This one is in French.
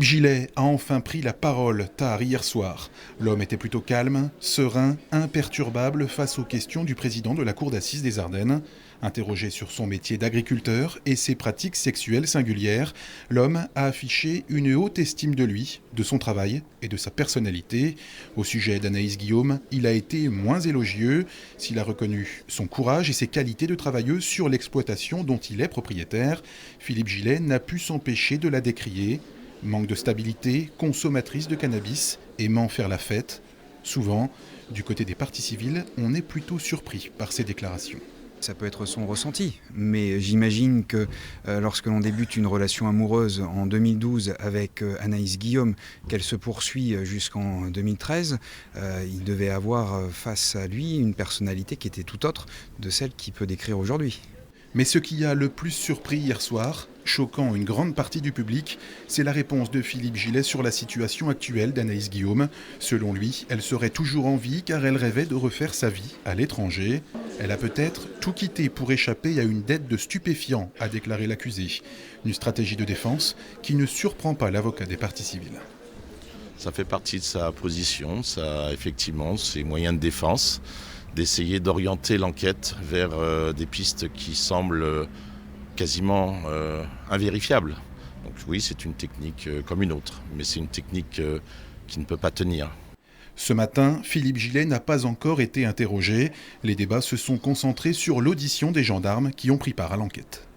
Gilet a enfin pris la parole tard hier soir. L'homme était plutôt calme, serein, imperturbable face aux questions du président de la cour d'assises des Ardennes. Interrogé sur son métier d'agriculteur et ses pratiques sexuelles singulières, l'homme a affiché une haute estime de lui, de son travail et de sa personnalité. Au sujet d'Anaïs Guillaume, il a été moins élogieux. S'il a reconnu son courage et ses qualités de travailleuse sur l'exploitation dont il est propriétaire, Philippe Gilet n'a pu s'empêcher de la décrier. Manque de stabilité, consommatrice de cannabis, aimant faire la fête. Souvent, du côté des parties civiles, on est plutôt surpris par ces déclarations. Ça peut être son ressenti, mais j'imagine que lorsque l'on débute une relation amoureuse en 2012 avec Anaïs Guillaume, qu'elle se poursuit jusqu'en 2013, il devait avoir face à lui une personnalité qui était tout autre de celle qu'il peut décrire aujourd'hui. Mais ce qui a le plus surpris hier soir, choquant une grande partie du public, c'est la réponse de Philippe Gilet sur la situation actuelle d'Anaïs Guillaume. Selon lui, elle serait toujours en vie car elle rêvait de refaire sa vie à l'étranger. Elle a peut-être tout quitté pour échapper à une dette de stupéfiants, a déclaré l'accusé. Une stratégie de défense qui ne surprend pas l'avocat des parties civiles. Ça fait partie de sa position, ça, effectivement, ses moyens de défense, d'essayer d'orienter l'enquête vers des pistes qui semblent quasiment invérifiables. Donc oui, c'est une technique comme une autre, mais c'est une technique qui ne peut pas tenir. Ce matin, Philippe Gilet n'a pas encore été interrogé. Les débats se sont concentrés sur l'audition des gendarmes qui ont pris part à l'enquête.